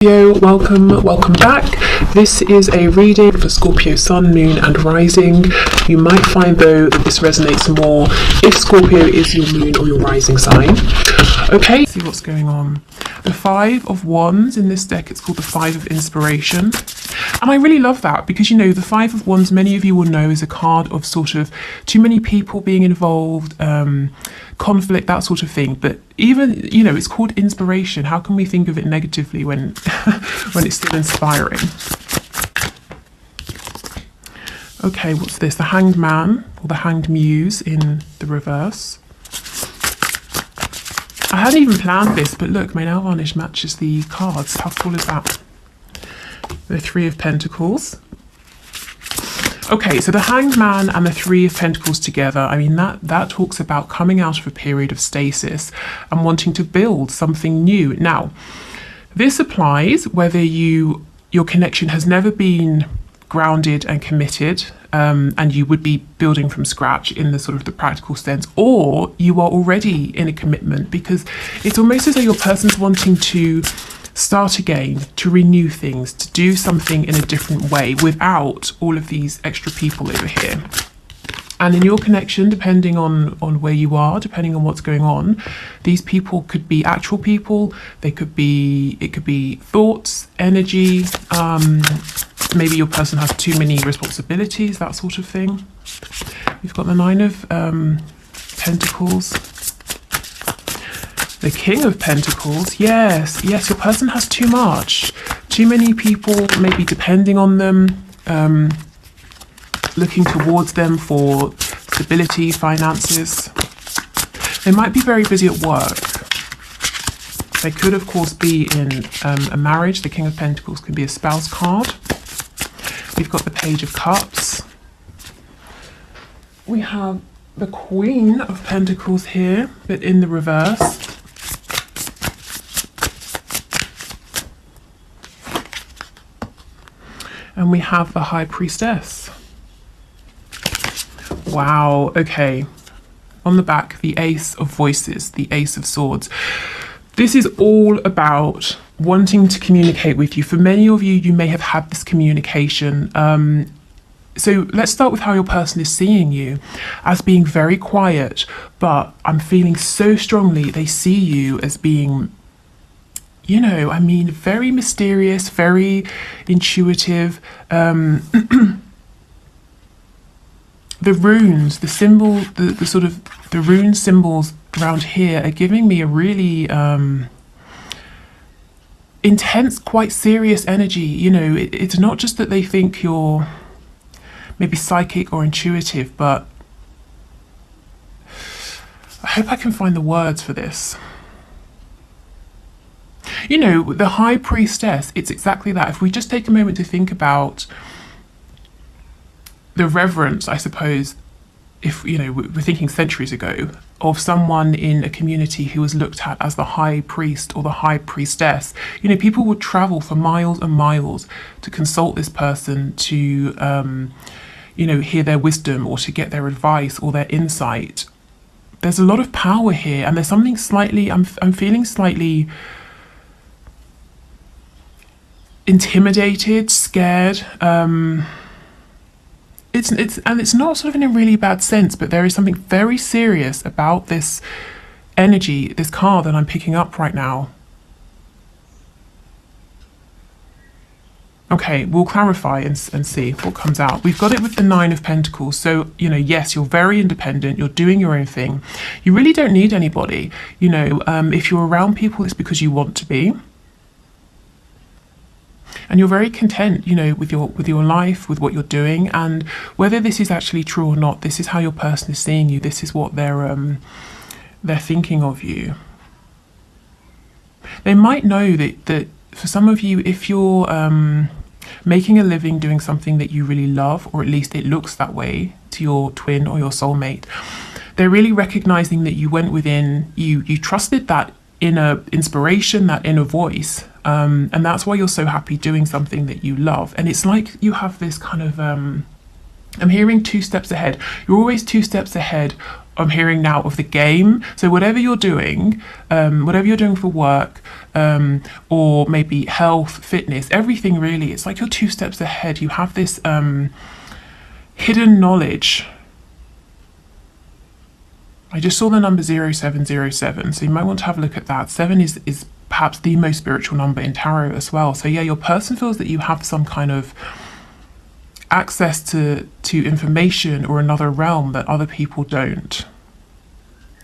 Welcome back. This is a reading for Scorpio Sun, Moon and Rising. You might find though that this resonates more if Scorpio is your moon or your rising sign. Okay, let's see what's going on. The Five of Wands in this deck, it's called the Five of Inspiration. And I really love that because, you know, the Five of Wands, many of you will know, is a card of sort of too many people being involved, conflict, that sort of thing. But even, you know, it's called inspiration. How can we think of it negatively when when it's still inspiring? Okay, what's this? The Hanged Man or the Hanged Muse in the reverse. I hadn't even planned this, but look, my nail varnish matches the cards. How cool is that? The Three of Pentacles. Okay, so the Hanged Man and the Three of Pentacles together, I mean, that talks about coming out of a period of stasis and wanting to build something new. Now, this applies whether your connection has never been grounded and committed, and you would be building from scratch in the sort of the practical sense, or you are already in a commitment, because it's almost as though your person's wanting to start again, to renew things, to do something in a different way without all of these extra people over here. And in your connection, depending on where you are, depending on what's going on, these people could be actual people, it could be thoughts, energy, maybe your person has too many responsibilities, that sort of thing. We've got the Nine of Pentacles. The King of Pentacles, yes, your person has too much. Too many people maybe depending on them, looking towards them for stability, finances. They might be very busy at work. They could, of course, be in a marriage. The King of Pentacles can be a spouse card. We've got the Page of Cups. We have the Queen of Pentacles here, but in the reverse. And we have the High Priestess. Wow, okay. On the back, the Ace of Voices, the Ace of Swords. This is all about wanting to communicate with you. For many of you, you may have had this communication. So let's start with how your person is seeing you, as being very quiet, but I'm feeling so strongly they see you as being, you know, I mean, very mysterious, very intuitive. The runes, the symbol, the sort of the rune symbols around here are giving me a really intense, quite serious energy. You know, it's not just that they think you're maybe psychic or intuitive, but I hope I can find the words for this. You know, the High Priestess, it's exactly that. If we just take a moment to think about the reverence, I suppose, if, you know, we're thinking centuries ago, of someone in a community who was looked at as the High Priest or the High Priestess. You know, people would travel for miles and miles to consult this person, to, you know, hear their wisdom or to get their advice or their insight. There's a lot of power here, and there's something slightly, I'm feeling slightly intimidated, scared. It's not sort of in a really bad sense, but there is something very serious about this energy, this card that I'm picking up right now. Okay, we'll clarify and see what comes out. We've got it with the Nine of Pentacles. So, you know, yes, you're very independent. You're doing your own thing. You really don't need anybody. You know, if you're around people, it's because you want to be. And you're very content, you know, with your life, with what you're doing, and whether this is actually true or not, this is how your person is seeing you. This is what they're thinking of you. They might know that for some of you, if you're making a living doing something that you really love, or at least it looks that way to your twin or your soulmate, they're really recognizing that you went within, you trusted that inner inspiration, that inner voice. And that's why you're so happy doing something that you love. And it's like you have this kind of I'm hearing 2 steps ahead. You're always 2 steps ahead. I'm hearing now of the game. So whatever you're doing for work, or maybe health, fitness, everything really, it's like you're 2 steps ahead. You have this hidden knowledge. I just saw the number 0707, so you might want to have a look at that. 7 is perhaps the most spiritual number in tarot as well. So yeah, your person feels that you have some kind of access to information or another realm that other people don't.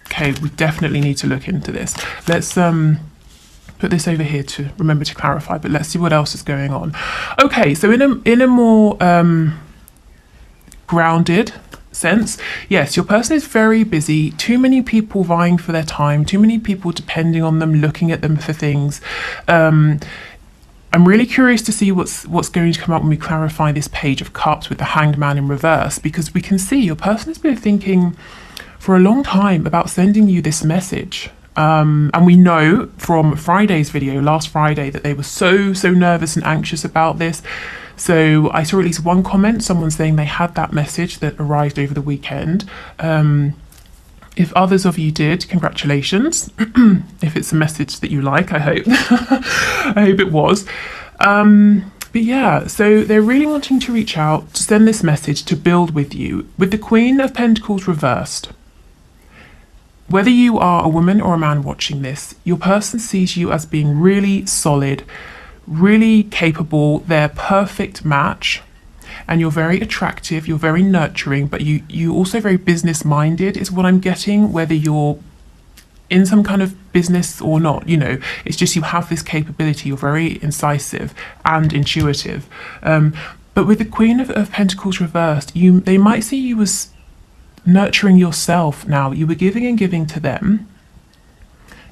Okay, we definitely need to look into this. Let's put this over here to remember to clarify, but let's see what else is going on. Okay, so in a more grounded sense, yes, your person is very busy. Too many people vying for their time, too many people depending on them, looking at them for things. I'm really curious to see what's going to come up when we clarify this Page of Cups with the Hanged Man in reverse, because we can see your person has been thinking for a long time about sending you this message. And we know from Friday's video, last Friday, that they were so nervous and anxious about this. So I saw at least one comment, someone saying they had that message that arrived over the weekend. If others of you did, congratulations. If it's a message that you like, I hope. I hope it was. But yeah, so they're really wanting to reach out, to send this message, to build with you. With the Queen of Pentacles reversed, whether you are a woman or a man watching this, your person sees you as being really solid, really capable, they're a perfect match. And you're very attractive, you're very nurturing, but you also very business minded is what I'm getting, whether you're in some kind of business or not, you know, it's just you have this capability, you're very incisive and intuitive. But with the Queen of Pentacles reversed, they might see you as nurturing yourself now. You were giving and giving to them.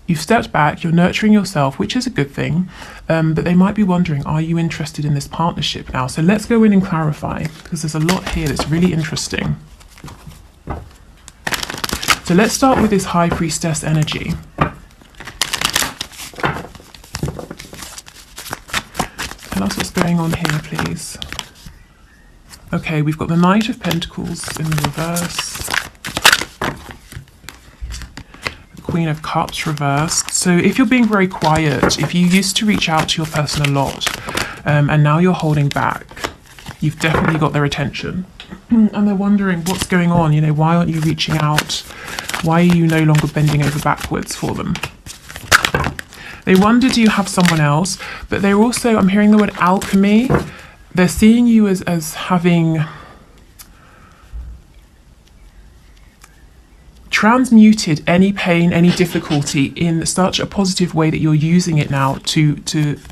You've stepped back, you're nurturing yourself, which is a good thing, but they might be wondering, are you interested in this partnership now? So let's go in and clarify, because there's a lot here that's really interesting. So let's start with this High Priestess energy. Tell us what's going on here, please. Okay, we've got the Knight of Pentacles in the reverse. Queen of Cups reversed. So if you're being very quiet, if you used to reach out to your person a lot, and now you're holding back, you've definitely got their attention. And they're wondering what's going on, you know, why aren't you reaching out? Why are you no longer bending over backwards for them? They wonder, do you have someone else? But they're also, I'm hearing the word alchemy. They're seeing you as having transmuted any pain, any difficulty in such a positive way that you're using it now to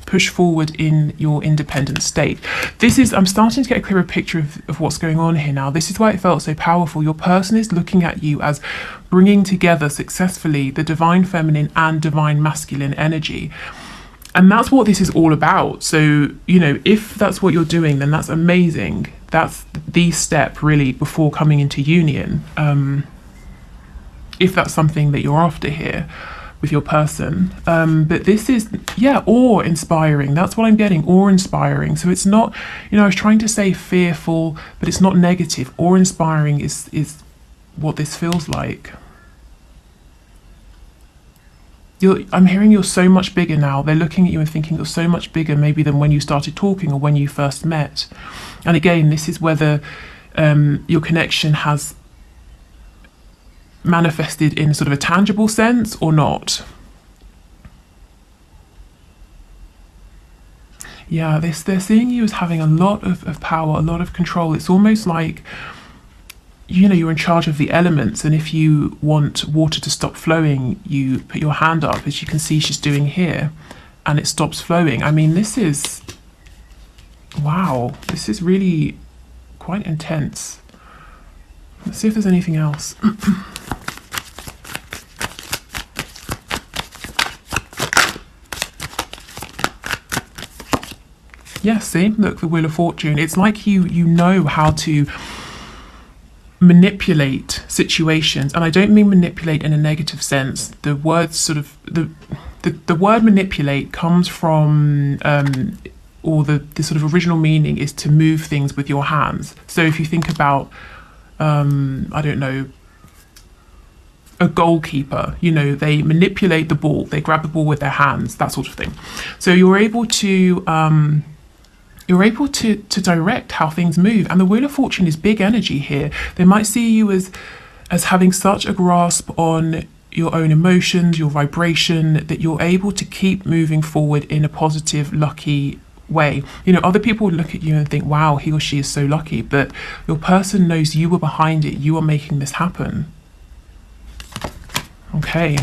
push forward in your independent state. This is, I'm starting to get a clearer picture of what's going on here now. This is why it felt so powerful. Your person is looking at you as bringing together successfully the divine feminine and divine masculine energy. And that's what this is all about. So, you know, if that's what you're doing, then that's amazing. That's the step really before coming into union. If that's something that you're after here with your person. But this is, yeah, awe-inspiring. That's what I'm getting, awe-inspiring. So it's not, you know, I was trying to say fearful, but it's not negative. Awe-inspiring is what this feels like. I'm hearing you're so much bigger now. They're looking at you and thinking you're so much bigger maybe than when you started talking or when you first met. And again, this is whether your connection has manifested in sort of a tangible sense or not. Yeah, they're seeing you as having a lot of power, a lot of control. It's almost like, you know, you're in charge of the elements, and if you want water to stop flowing, you put your hand up, as you can see she's doing here, and it stops flowing. I mean, this is, wow, this is really quite intense. Let's see if there's anything else. Yeah, see, look, the Wheel of Fortune. It's like you know how to manipulate situations, and I don't mean manipulate in a negative sense. The word sort of the word manipulate comes from or the sort of original meaning is to move things with your hands. So if you think about, I don't know, a goalkeeper, you know, they manipulate the ball, they grab the ball with their hands, that sort of thing. So you're able to direct how things move. And the Wheel of Fortune is big energy here. They might see you as having such a grasp on your own emotions, your vibration, that you're able to keep moving forward in a positive, lucky way. You know, other people would look at you and think, wow, he or she is so lucky, but your person knows you were behind it, you are making this happen. Okay.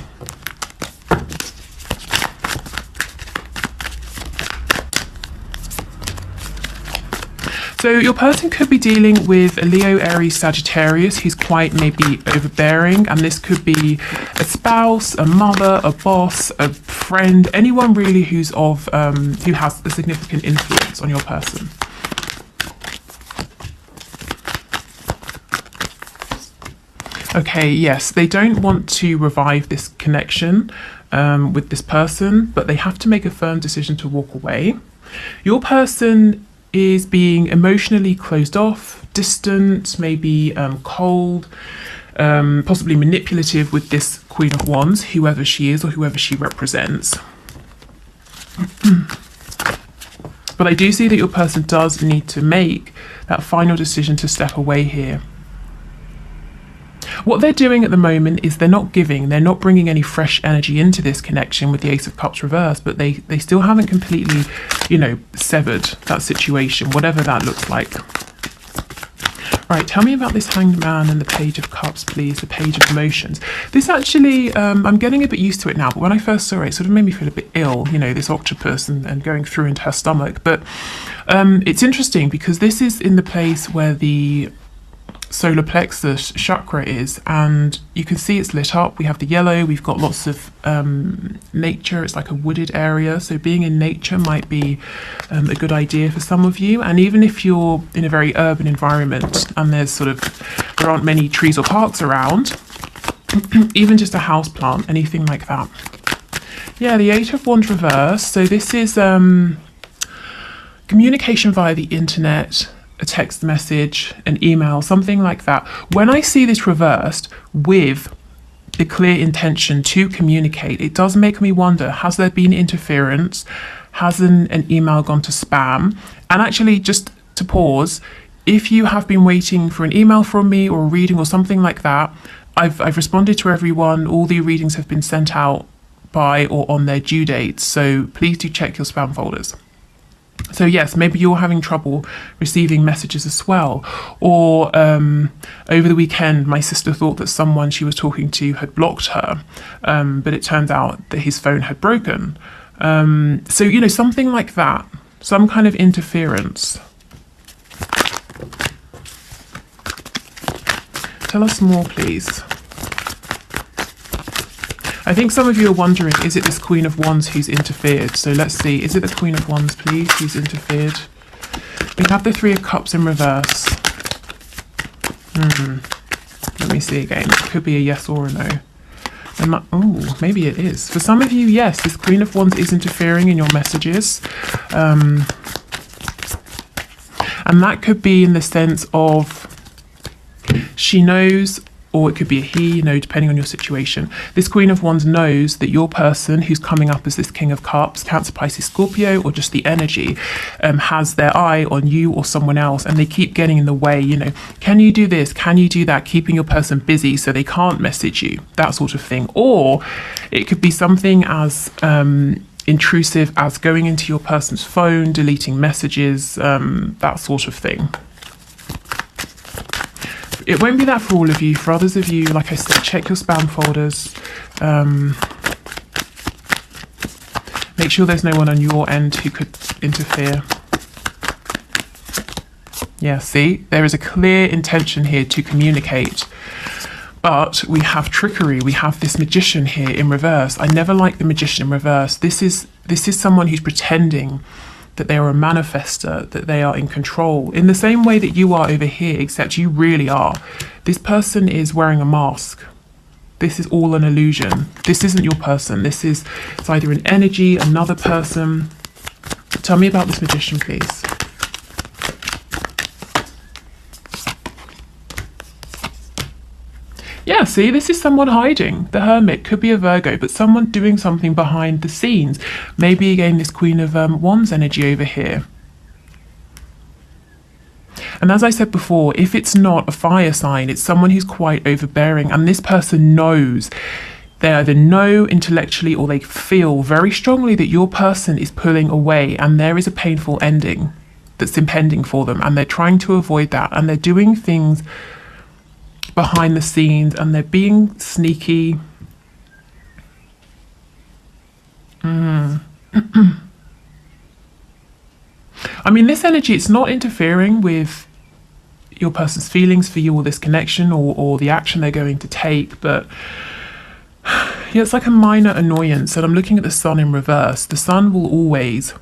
So your person could be dealing with a Leo, Aries, Sagittarius who's quite maybe overbearing, and this could be a spouse, a mother, a boss, a friend, anyone really who's of who has a significant influence on your person. Okay, yes, they don't want to revive this connection with this person, but they have to make a firm decision to walk away. Your person is being emotionally closed off, distant, maybe cold, possibly manipulative with this Queen of Wands, whoever she is or whoever she represents. But I do see that your person does need to make that final decision to step away here. What they're doing at the moment is they're not giving, they're not bringing any fresh energy into this connection with the Ace of Cups reversed, but they still haven't completely, you know, severed that situation, whatever that looks like. Right, tell me about this Hanged Man and the Page of Cups, please, the Page of Emotions. This actually, I'm getting a bit used to it now, but when I first saw it, it sort of made me feel a bit ill, you know, this octopus and going through into her stomach. But it's interesting because this is in the place where the solar plexus chakra is, and you can see it's lit up. We have the yellow, we've got lots of nature. It's like a wooded area, so being in nature might be a good idea for some of you. And even if you're in a very urban environment and there aren't many trees or parks around, even just a house plant, anything like that. Yeah, the Eight of Wands reversed. So this is communication via the internet, a text message, an email, something like that. When I see this reversed with the clear intention to communicate, it does make me wonder, has there been interference? Has an email gone to spam? And actually, just to pause, if you have been waiting for an email from me or a reading or something like that, I've responded to everyone. All the readings have been sent out by or on their due dates, so please do check your spam folders. So yes, maybe you're having trouble receiving messages as well. Or over the weekend, my sister thought that someone she was talking to had blocked her, but it turned out that his phone had broken. So, you know, something like that, some kind of interference. Tell us more, please. I think some of you are wondering, is it this Queen of Wands who's interfered? So let's see, is it the Queen of Wands, please, who's interfered? We have the Three of Cups in reverse. Let me see again. It could be a yes or a no. Oh, maybe it is. For some of you, yes, this Queen of Wands is interfering in your messages. And that could be in the sense of she knows, or it could be a he, you know, depending on your situation. This Queen of Wands knows that your person who's coming up as this King of Cups, Cancer, Pisces, Scorpio, or just the energy, has their eye on you or someone else, and they keep getting in the way, you know, can you do this? Can you do that? Keeping your person busy so they can't message you, that sort of thing. Or it could be something as intrusive as going into your person's phone, deleting messages, that sort of thing. It won't be that for all of you. For others of you, like I said, check your spam folders. Make sure there's no one on your end who could interfere. Yeah, see, there is a clear intention here to communicate. But we have trickery. We have this magician here in reverse. I never like the magician in reverse. This is someone who's pretending that they are a manifester, that they are in control, in the same way that you are over here, except you really are. This person is wearing a mask. This is all an illusion. This isn't your person. It's either an energy, another person. Tell me about this Magician, please. Yeah, see, this is someone hiding. The Hermit could be a Virgo, but someone doing something behind the scenes. Maybe again this Queen of Wands energy over here. And as I said before, if it's not a fire sign, it's someone who's quite overbearing, and this person knows. They either know intellectually or they feel very strongly that your person is pulling away and there is a painful ending that's impending for them, and they're trying to avoid that, and they're doing things behind the scenes and they're being sneaky. I mean, this energy, it's not interfering with your person's feelings for you or this connection or the action they're going to take, but yeah, it's like a minor annoyance. And I'm looking at the sun in reverse. The sun will always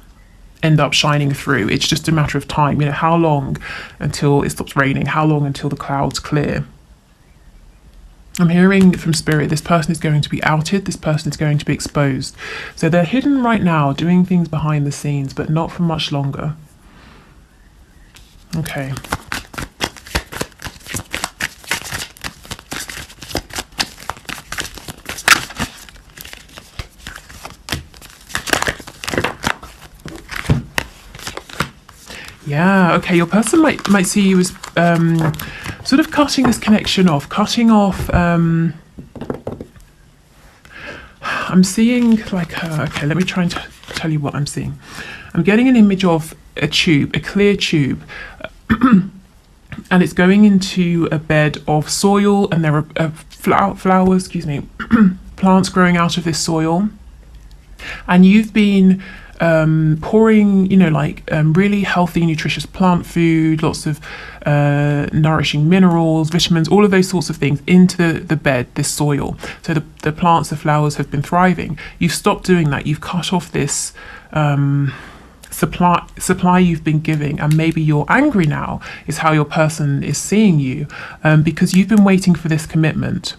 end up shining through. It's just a matter of time. You know, how long until it stops raining? How long until the clouds clear? I'm hearing from Spirit, this person is going to be outed, this person is going to be exposed. So they're hidden right now, doing things behind the scenes, but not for much longer. Okay. Yeah, okay, your person might see you as sort of cutting this connection off, I'm seeing like, okay, let me try and tell you what I'm seeing. I'm getting an image of a tube, a clear tube, and it's going into a bed of soil, and there are flowers, plants growing out of this soil, and you've been pouring, really healthy, nutritious plant food, lots of nourishing minerals, vitamins, all of those sorts of things into the bed, this soil. So the plants, the flowers have been thriving. You've stopped doing that. You've cut off this supply you've been giving, and maybe you're angry now is how your person is seeing you, because you've been waiting for this commitment,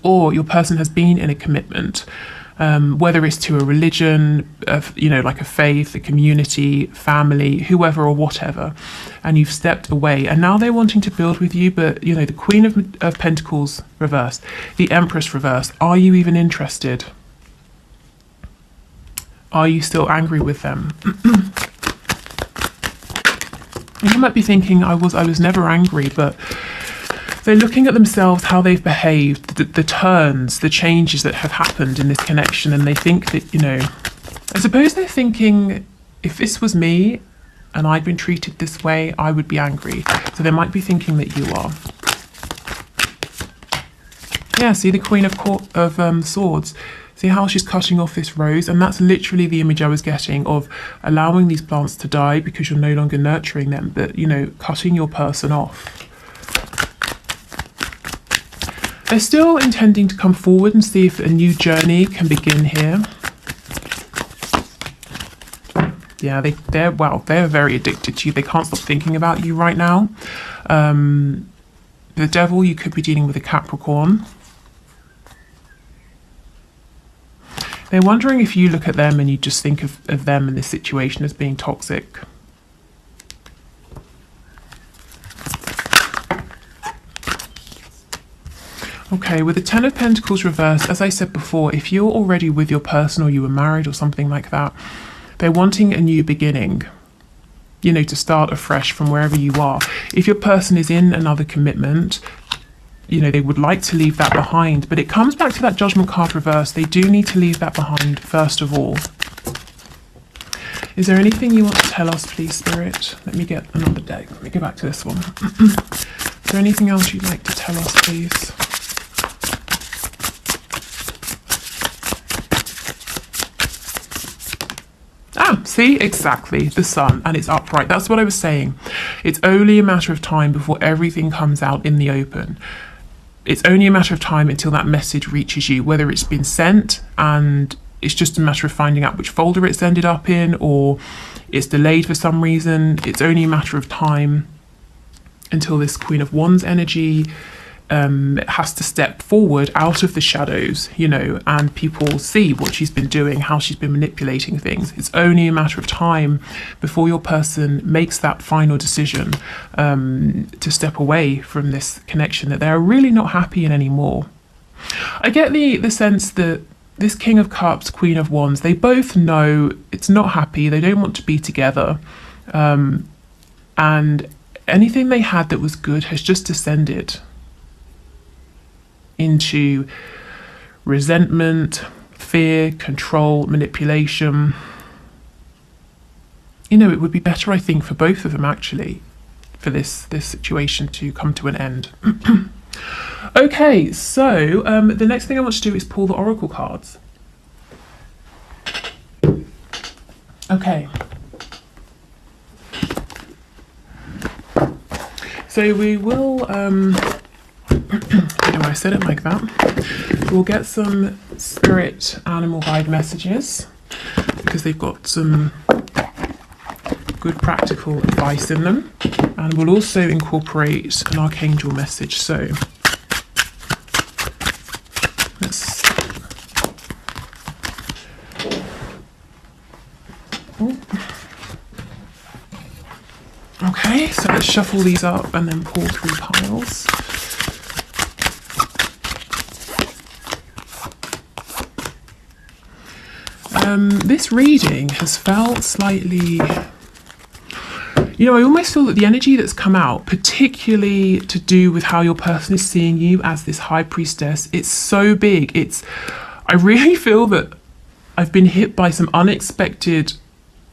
or your person has been in a commitment. Whether it's to a religion, like a faith, a community, family, whoever or whatever, and you've stepped away, and now they're wanting to build with you, but the Queen of Pentacles reversed, the Empress reversed. Are you even interested? Are you still angry with them? You might be thinking, I was never angry, but they're looking at themselves, how they've behaved, the turns, the changes that have happened in this connection, and they think that, I suppose they're thinking, if this was me and I'd been treated this way, I would be angry. So they might be thinking that you are. Yeah, see the Queen of Swords. See how she's cutting off this rose? And that's literally the image I was getting of allowing these plants to die because you're no longer nurturing them, but, cutting your person off. They're still intending to come forward and see if a new journey can begin here. Yeah, they're very addicted to you. They can't stop thinking about you right now. The Devil, you could be dealing with a Capricorn. They're wondering if you look at them and you just think of them in this situation as being toxic. Okay, with the Ten of Pentacles reversed, as I said before, if you're already with your person or you were married or something like that, they're wanting a new beginning, to start afresh from wherever you are. If your person is in another commitment, they would like to leave that behind, but it comes back to that Judgment card reversed. They do need to leave that behind first of all. Is there anything you want to tell us, please, Spirit? Let me get another deck. Let me go back to this one. Is there anything else you'd like to tell us, please? See, exactly, the sun, and it's upright. That's what I was saying. It's only a matter of time before everything comes out in the open. It's only a matter of time until that message reaches you, whether it's been sent and it's just a matter of finding out which folder it's ended up in, or it's delayed for some reason. It's only a matter of time until this Queen of Wands energy has to step forward out of the shadows, you know, and people see what she's been doing, how she's been manipulating things. It's only a matter of time before your person makes that final decision to step away from this connection that they're really not happy in anymore. I get the sense that this King of Cups, Queen of Wands, they both know it's not happy, they don't want to be together, and anything they had that was good has just descended into resentment, fear, control, manipulation. You know, it would be better, I think, for both of them, actually, for this situation to come to an end. Okay, so the next thing I want to do is pull the oracle cards. Okay. So we will, I said it like that. We'll get some spirit animal guide messages because they've got some good practical advice in them. And we'll also incorporate an archangel message. So let's... Okay, so let's shuffle these up and then pull 3 piles. This reading has felt slightly, you know, I almost feel that the energy that's come out, particularly to do with how your person is seeing you as this high priestess, it's so big. I really feel that I've been hit by some unexpected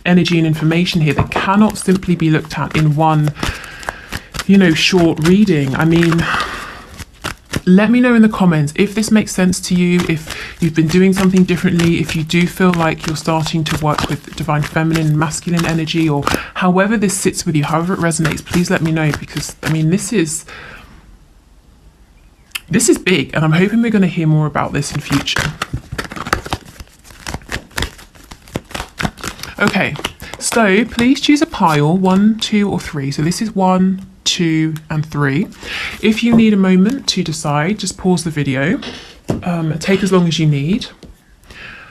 energy and information here that cannot simply be looked at in one, you know, short reading. I mean, let me know in the comments if this makes sense to you, if you've been doing something differently, if you do feel like you're starting to work with divine feminine and masculine energy, or however this sits with you, however it resonates, please let me know, because I mean, this is big, and I'm hoping we're going to hear more about this in future. Okay, so please choose a pile, 1, 2 or 3. So this is 1, 2 and 3. If you need a moment to decide, just pause the video. Take as long as you need.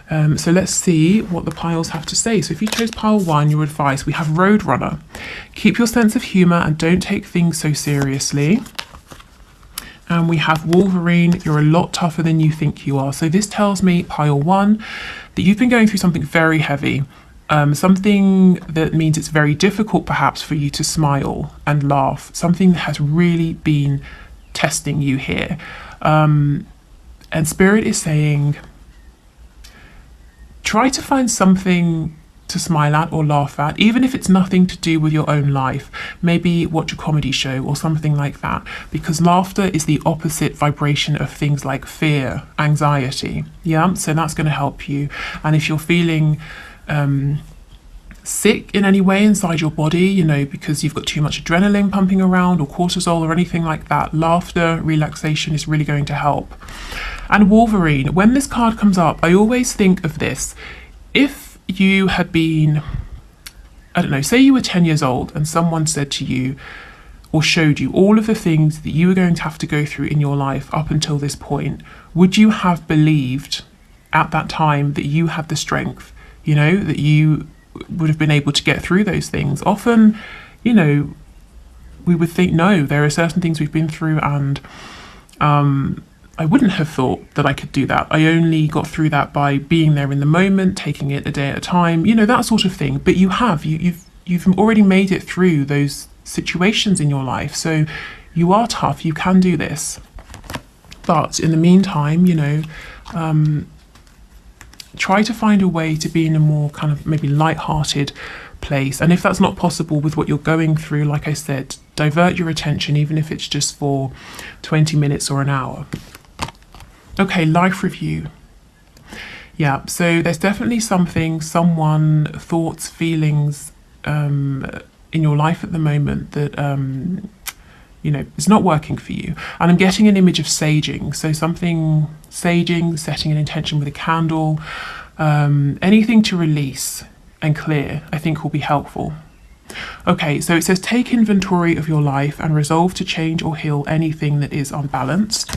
So let's see what the piles have to say. So if you chose pile 1, your advice, we have Roadrunner. Keep your sense of humour and don't take things so seriously. And we have Wolverine, you're a lot tougher than you think you are. So this tells me, pile 1, that you've been going through something very heavy. Something that means it's very difficult perhaps for you to smile and laugh. Something that has really been testing you here. And Spirit is saying, try to find something to smile at or laugh at, even if it's nothing to do with your own life. Maybe watch a comedy show or something like that, because laughter is the opposite vibration of things like fear, anxiety. Yeah, so that's going to help you. And if you're feeling sick in any way inside your body, you know, because you've got too much adrenaline pumping around or cortisol or anything like that, laughter, relaxation is really going to help. And Wolverine, when this card comes up, I always think of this. If you had been, I don't know, say you were 10 years old and someone said to you or showed you all of the things that you were going to have to go through in your life up until this point, would you have believed at that time that you had the strength, you know, that you would have been able to get through those things? Often, you know, we would think, no, there are certain things we've been through and I wouldn't have thought that I could do that. I only got through that by being there in the moment, taking it a day at a time, you know, that sort of thing. But you have, you've already made it through those situations in your life. So you are tough, you can do this. But in the meantime, you know, try to find a way to be in a more kind of maybe light-hearted place. And if that's not possible with what you're going through, like I said, divert your attention, even if it's just for 20 minutes or an hour. Okay, life review. Yeah, so there's definitely something, someone, thoughts, feelings in your life at the moment that, you know, is not working for you. And I'm getting an image of saging. So something, saging, setting an intention with a candle, anything to release and clear, I think will be helpful. Okay, so it says take inventory of your life and resolve to change or heal anything that is unbalanced.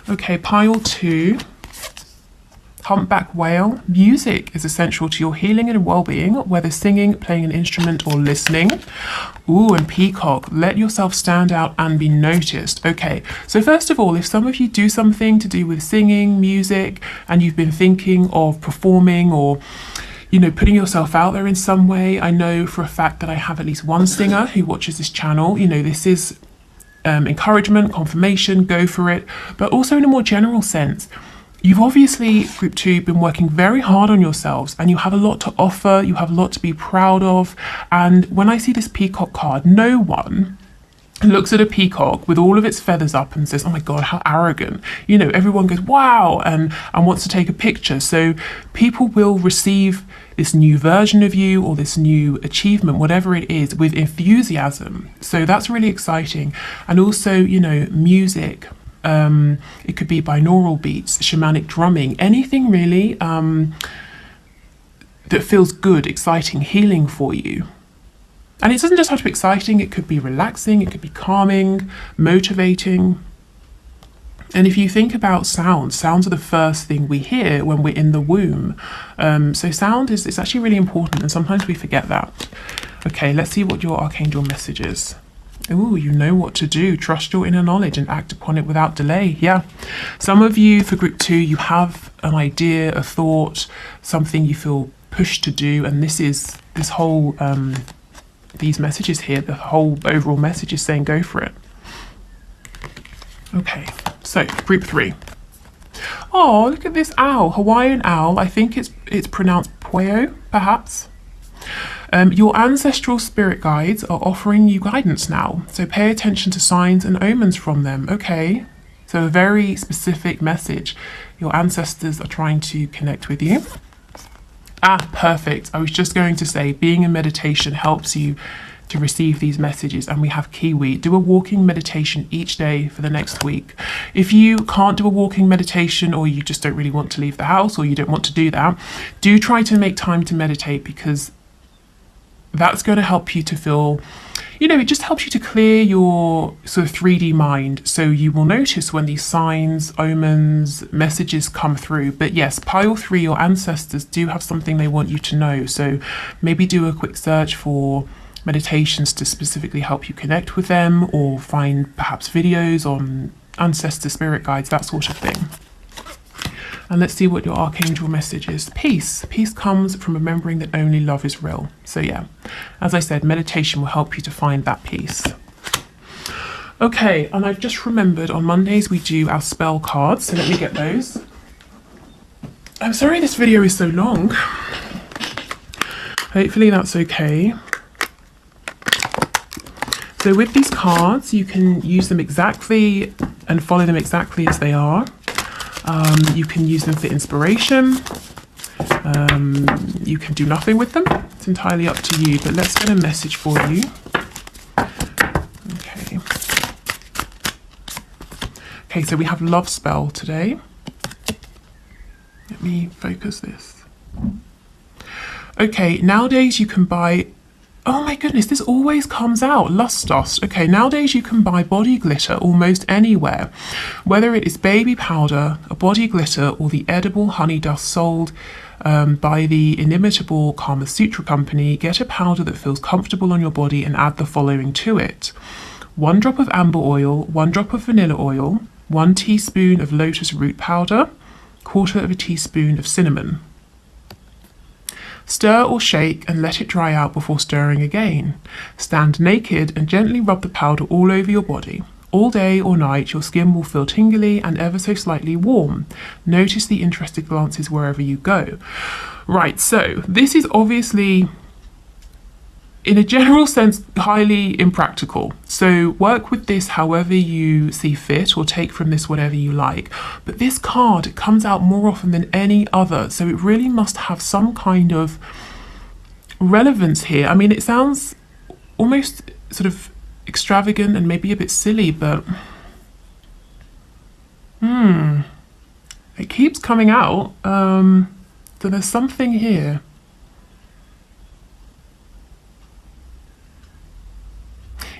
Okay, pile 2. Humpback whale. Music is essential to your healing and well-being, whether singing, playing an instrument, or listening. Ooh, and peacock. Let yourself stand out and be noticed. Okay, so first of all, if some of you do something to do with singing, music, and you've been thinking of performing or, you know, putting yourself out there in some way, I know for a fact that I have at least one singer who watches this channel. You know, this is encouragement, confirmation, go for it. But also in a more general sense, you've obviously, group 2, been working very hard on yourselves and you have a lot to offer, you have a lot to be proud of. And when I see this peacock card, no one looks at a peacock with all of its feathers up and says, oh my God, how arrogant. You know, everyone goes, wow, and wants to take a picture. So people will receive this new version of you or this new achievement, whatever it is, with enthusiasm. So that's really exciting. And also, you know, music. It could be binaural beats, shamanic drumming, anything really that feels good, exciting, healing for you. And it doesn't just have to be exciting, it could be relaxing, it could be calming, motivating. And if you think about sounds are the first thing we hear when we're in the womb. So sound is actually really important, and sometimes we forget that. Okay, let's see what your archangel message is. Ooh, you know what to do. Trust your inner knowledge and act upon it without delay. Yeah. Some of you, for group 2, you have an idea, a thought, something you feel pushed to do. And this whole, these messages here, the whole overall message is saying go for it. Okay, so group 3. Oh, look at this owl, Hawaiian owl. I think it's pronounced Pueo, perhaps. Your ancestral spirit guides are offering you guidance now, so pay attention to signs and omens from them. Okay, so a very specific message. Your ancestors are trying to connect with you. Ah, perfect. I was just going to say, being in meditation helps you to receive these messages, and we have Kiwi. Do a walking meditation each day for the next week. If you can't do a walking meditation, or you just don't really want to leave the house, or you don't want to do that, do try to make time to meditate, because that's going to help you to feel, you know, it just helps you to clear your sort of 3D mind. So you will notice when these signs, omens, messages come through. But yes, pile 3, your ancestors do have something they want you to know. So maybe do a quick search for meditations to specifically help you connect with them, or find perhaps videos on ancestor spirit guides, that sort of thing. And let's see what your archangel message is. Peace. Peace comes from remembering that only love is real. So yeah, as I said, meditation will help you to find that peace. Okay, and I've just remembered on Mondays we do our spell cards. So let me get those. I'm sorry this video is so long. Hopefully that's okay. So with these cards, you can use them exactly and follow them exactly as they are. You can use them for inspiration. You can do nothing with them. It's entirely up to you, but let's get a message for you. Okay. Okay, so we have love spell today. Let me focus this. Okay, nowadays you can buy, oh my goodness, this always comes out, lust dust. Okay, nowadays you can buy body glitter almost anywhere, whether it is baby powder, a body glitter, or the edible honey dust sold by the inimitable Kama Sutra company. Get a powder that feels comfortable on your body and add the following to it: 1 drop of amber oil, 1 drop of vanilla oil, 1 teaspoon of lotus root powder, 1/4 teaspoon of cinnamon. Stir or shake and let it dry out before stirring again. Stand naked and gently rub the powder all over your body. All day or night, your skin will feel tingly and ever so slightly warm. Notice the interested glances wherever you go. Right, so this is obviously, in a general sense, highly impractical. So work with this however you see fit, or take from this whatever you like. But this card, it comes out more often than any other. So it really must have some kind of relevance here. I mean, it sounds almost sort of extravagant and maybe a bit silly, but it keeps coming out. So there's something here.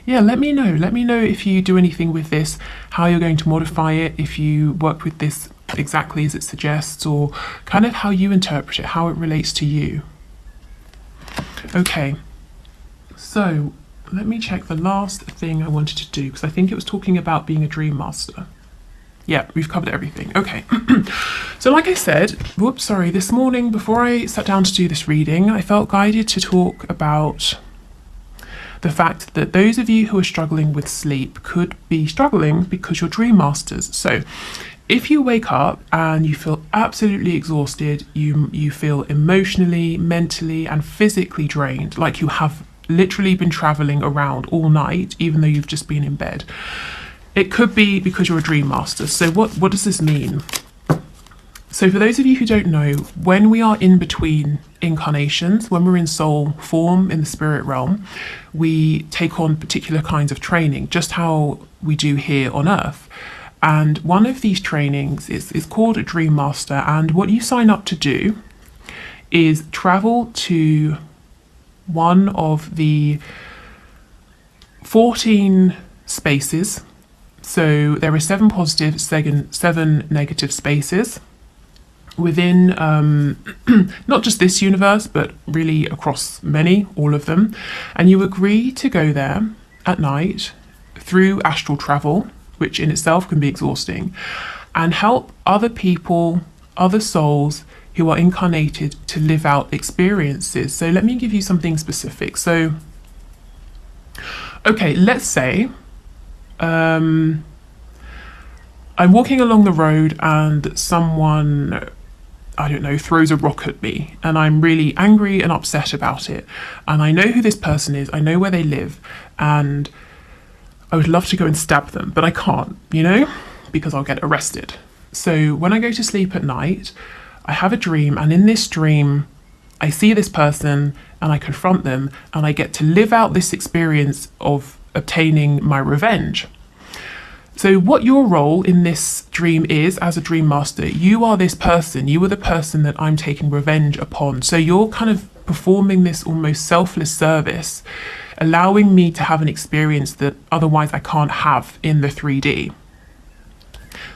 yeah, let me know. Let me know if you do anything with this, how you're going to modify it, if you work with this exactly as it suggests, or kind of how you interpret it, how it relates to you. Okay, so let me check the last thing I wanted to do, because I think it was talking about being a dream master. Yeah, we've covered everything. Okay. So like I said, this morning before I sat down to do this reading, I felt guided to talk about the fact that those of you who are struggling with sleep could be struggling because you're dream masters. So if you wake up and you feel absolutely exhausted, you feel emotionally, mentally, and physically drained, like you have literally been traveling around all night, even though you've just been in bed, it could be because you're a dream master. So what does this mean? So for those of you who don't know, when we are in between incarnations, when we're in soul form in the spirit realm, we take on particular kinds of training, just how we do here on Earth. And one of these trainings is called a Dream Master. And what you sign up to do is travel to one of the 14 spaces. So there are 7 positive, 7 negative spaces within not just this universe, but really across many, all of them. And you agree to go there at night through astral travel, which in itself can be exhausting, and help other people, other souls who are incarnated to live out experiences. So let me give you something specific. So, okay, let's say I'm walking along the road and someone, I don't know, throws a rock at me, and I'm really angry and upset about it. And I know who this person is, I know where they live, and I would love to go and stab them, but I can't, you know, because I'll get arrested. So when I go to sleep at night, I have a dream, and in this dream, I see this person and I confront them, and I get to live out this experience of obtaining my revenge. So what your role in this dream is as a dream master, you are this person, you are the person that I'm taking revenge upon. So you're kind of performing this almost selfless service, allowing me to have an experience that otherwise I can't have in the 3D.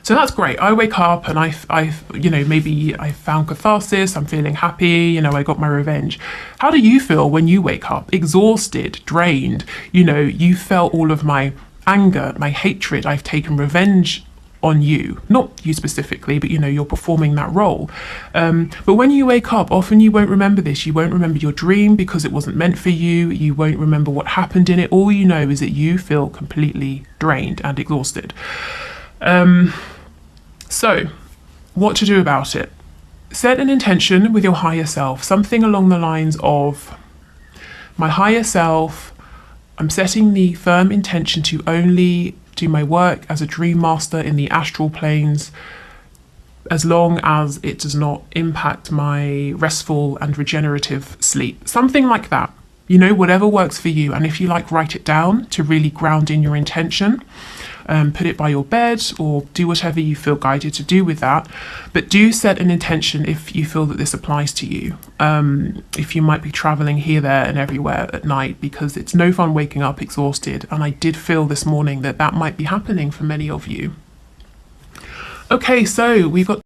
So that's great. I wake up and I've you know, maybe I found catharsis, I'm feeling happy, you know, I got my revenge. How do you feel when you wake up? Exhausted, drained, you know, you felt all of my anger, my hatred, I've taken revenge on you, not you specifically, but you know, you're performing that role. But when you wake up, often you won't remember this. You won't remember your dream because it wasn't meant for you. You won't remember what happened in it. All you know is that you feel completely drained and exhausted. So what to do about it? Set an intention with your higher self, something along the lines of, my higher self, I'm setting the firm intention to only do my work as a dream master in the astral planes, as long as it does not impact my restful and regenerative sleep. Something like that. You know, whatever works for you. And if you like, write it down to really ground in your intention. Put it by your bed or do whatever you feel guided to do with that. But do set an intention if you feel that this applies to you. If you might be traveling here, there and everywhere at night, because it's no fun waking up exhausted. And I did feel this morning that that might be happening for many of you. Okay, so we've got